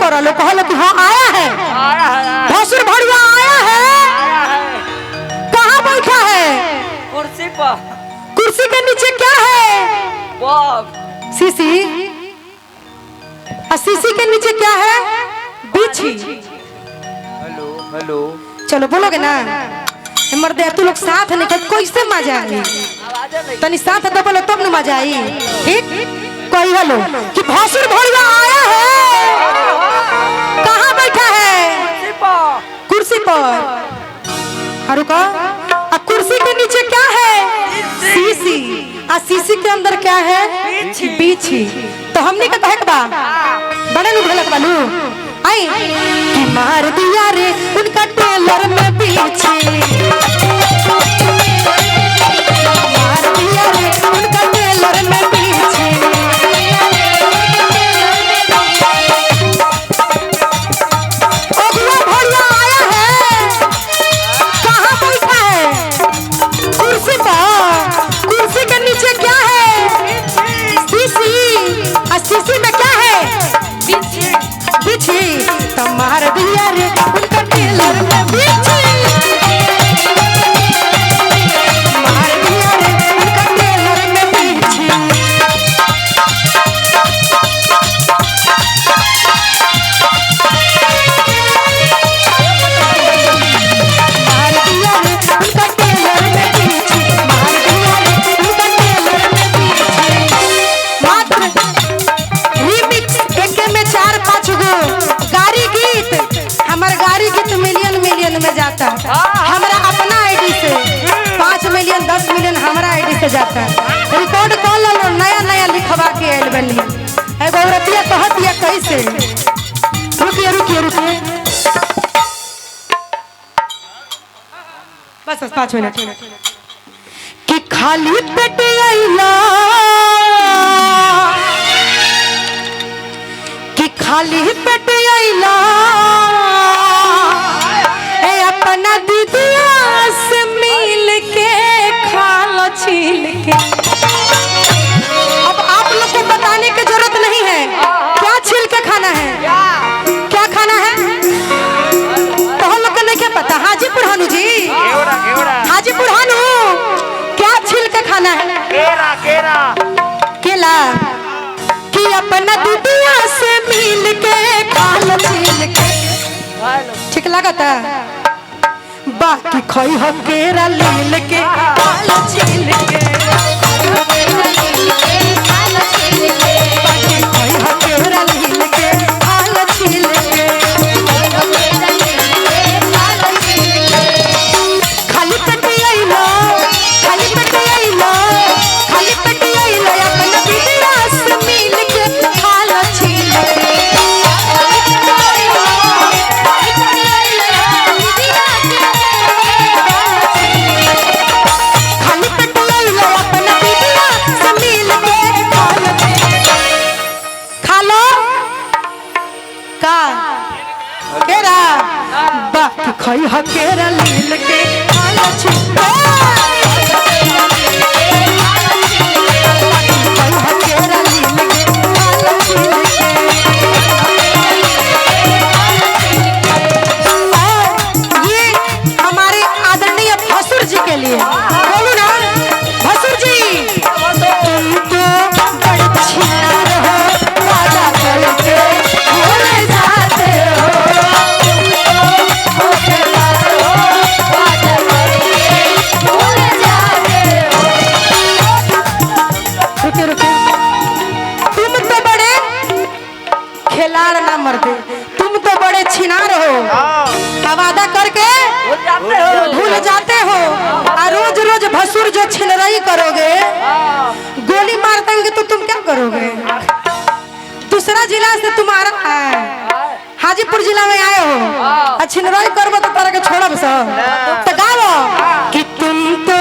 करलो कहलो कि हाँ आया है, भसुर भड़ुआ आया है। कहाँ बैठा है? कुर्सी पर। कुर्सी के नीचे क्या है? सीसी। सीसी के नीचे क्या है? बिछी। Hello hello. चलो बोलोगे ना मर्दे, तू लोग साथ नहीं कर कैसे मजा आई? तनी साथ दो बोलो तब न मजा आई। ठीक कोई हेलो कि भसुर भड़ुआ आया है। कहाँ बैठा है? कुर्सी पर। और कुर्सी के नीचे क्या है? सीसी। सीसी के अंदर क्या है? बिछी। तो हमने का कहे बा बड़े नु ढलक बालू आई कि मार दिया रे उनका टेलर में बिछी। मार दिया रे उनका टेलर में बिछी। अगुआ भड़ुआ आया है। कहाँ बैठा है? कुर्सी पर। कुर्सी के नीचे क्या है? सीसी। सीसी में क्या है? बिछी। तो मार दिया रे उनका टेलर में बिछी। मार दिया रे उनका टेलर में बिछी। मार दिया रे उनका टेलर में बिछी। मार दिया रे उनका टेलर में बिछी। मात्र रिमिक्स एक में 4-5 गो गारी गीत। हमार गारी गीत मिलियन मिलियन में जाता है। हमारा अपना आईडी से 5 मिलियन 10 मिलियन हमारा आईडी से जाता है। रिकॉर्ड कॉल लो नया नया लिखवा के आयल बनी। एगो औरतिया कहत या कैसे? रुकिए रुकिए रुकिए बस 5 मिनट। कि खाली पेट आइला, कि खाली पेट आइला ए अपना दीदिया से मिल के खालो छील के। अब आप लोग को बताने की जरूरत नहीं है क्या छील के खाना है, क्या खाना है। तो हम लोग को नहीं क्या पता? हाजीपुर हानू जी, हाजीपुर हानू क्या छील के खाना है? केला। कि अपना दूधिया से मिल के खालो छील के। ठीक लगता? बाकी खोई हो केरा लील के खालो छील के। बाकी खोई हो केरा लील के खालो छील के। खाली पेट आइलो, खाली पेट आइलो, खाली पेट आइलो अपना दीदिया से मिल के खालो छील के। खाली पेट आइलो अपना दीदिया से मिल के खालो छील के। खालो का केरा। बाकी खोई हो केरा लील के खालो छील के। ये हमारे आदरणीय भसुर जी के लिए बोलू ना। भसुर जी तुमको बड़ी छिनार हो, वादा करके भूल जाते हो। रुके रुके। तुम तो बड़े खिलाड़ ना मरते, तुम तो बड़े छिनार हो। वादा करके भूल जाते हो। और रोज रोज भसुर जो छिनराई करोगे, गोली मार देंगे तो तुम क्या करोगे? दूसरा जिला से तुम्हारा हाजीपुर जिला में आए हो, छिनराई करबो तो तारा के छोड़ब सब। तो गाओ कि तुम तो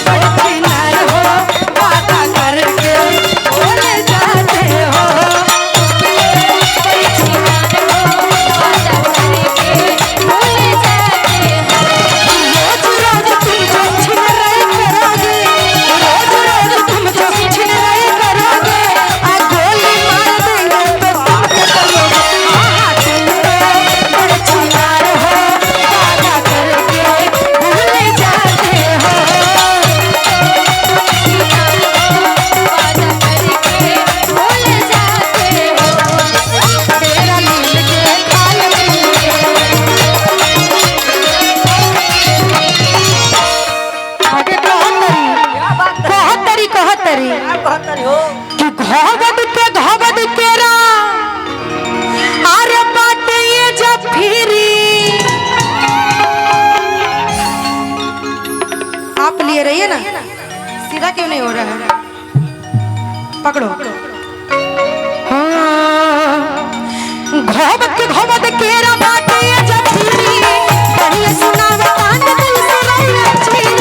बड़े छिनार हो, वादा करके भूल जाते हो। रोज रोज तुम जो छिनराई करोगे, रोज रोज तुम जो छिनराई करोगे, आ गोली मार देंगे तो तुम क्या करोगे? रहिए ना, सीधा क्यों नहीं हो रहा है? पकड़ो। हाँ, घोबत केरा बाटे जखीरी, बढ़िया सुनावे कान दिल से रहिया छीरी।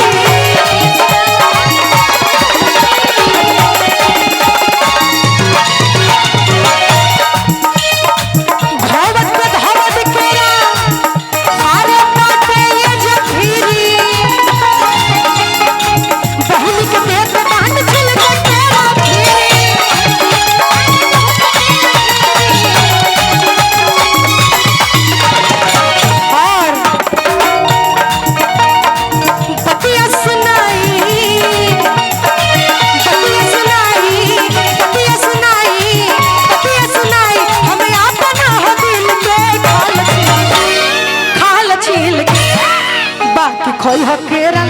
खोई हो केरा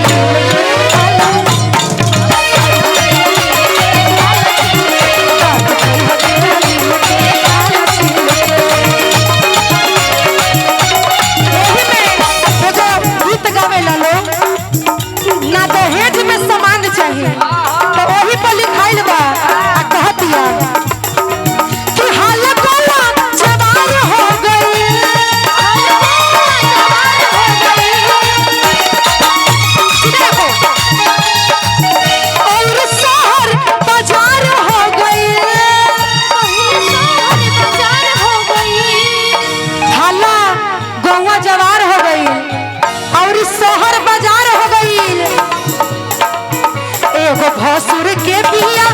गीत गावे ला लो ना, दहेज में सामान चाहिए तो वही पर लिखाइल बा। कहतिया कि हाल कोला जवान हो गई, जवार हो गई और शहर बाजार हो गई। एगो भसुर के बिया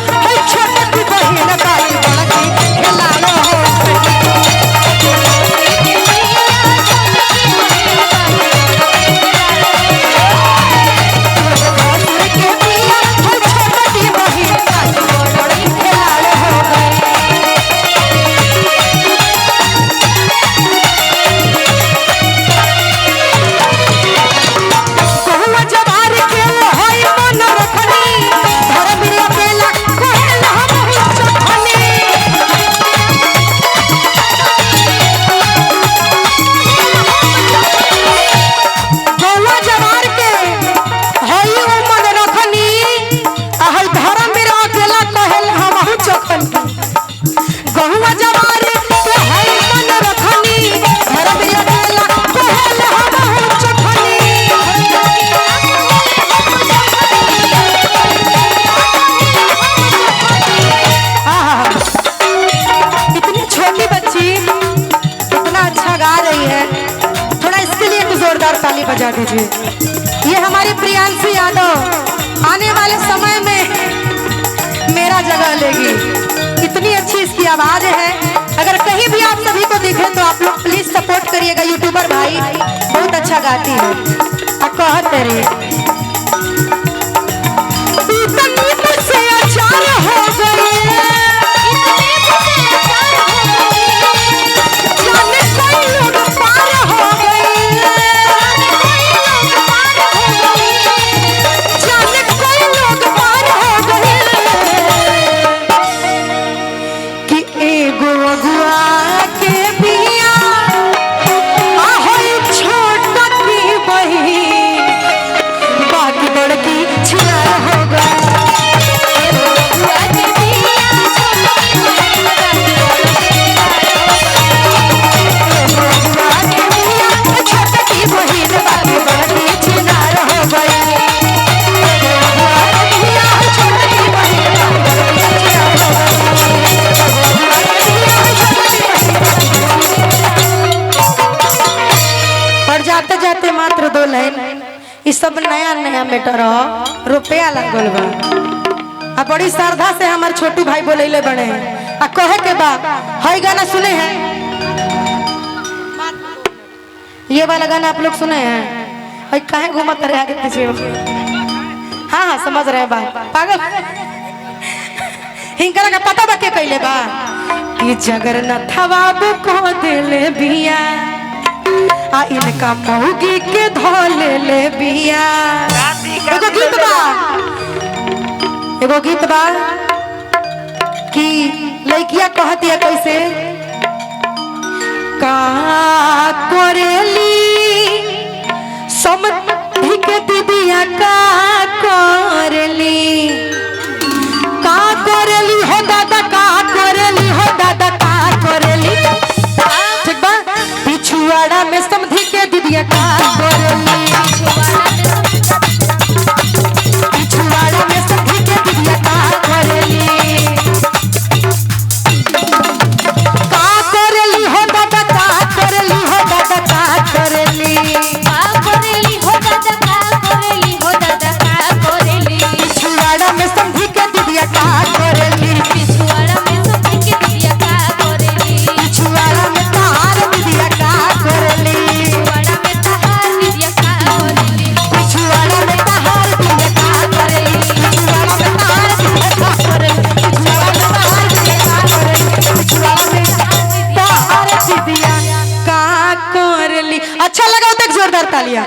छोटी बहिन बाई बड़की खेलाड़ो हो भसुर के बिया छोटी बहिन बाई बड़की खेलाड़ो हो गई। ताली बजा दीजिए। ये हमारी प्रियांशी यादव आने वाले समय में मेरा जगह लेगी, इतनी अच्छी इसकी आवाज है। अगर कहीं भी आप सभी को दिखे तो आप लोग प्लीज सपोर्ट करिएगा। यूट्यूबर भाई बहुत अच्छा गाती है। कहते रे ये सब नया नया मैटर हो, रुपया लगल बा। आ बड़ी श्रद्धा से हमारे छोटू भाई बोलेले बने आ कहे के बा हई गाना सुने हैं, ये वाला गाना आप लोग सुने हैं? हई काहे घूमत रहे आगे पीछे? हाँ हाँ समझ रहे बा पागल। हिंकरा का पता बा के कइले बा कि जगन्नाथ बाबू को दिले बिया आ इनका मौगी के धोले ले बिया। एगो गीत बा, एगो गीत बा कि लड़किया कहती है कैसे, का करेली समझी के दीदिया का करेली हो दादा का करेली हो दादा का करेली ठीक बा पिछुआड़ा में समझी के दीदिया का करेली पिछुआड़ा में समझी के दीदिया का करेली हो दादा का करेली हो दादा का करेली पिछुआड़ा में समझी के दीदिया का करेली पिछुआड़ा में तार दीदिया का करेली पिछुआड़ा में तार दीदिया का करेली पिछुआड़ा में तार दीदिया का करेली पिछुआड़ा में तार दीदिया का करेली अच्छा लगा तो एक जोरदार तालियां।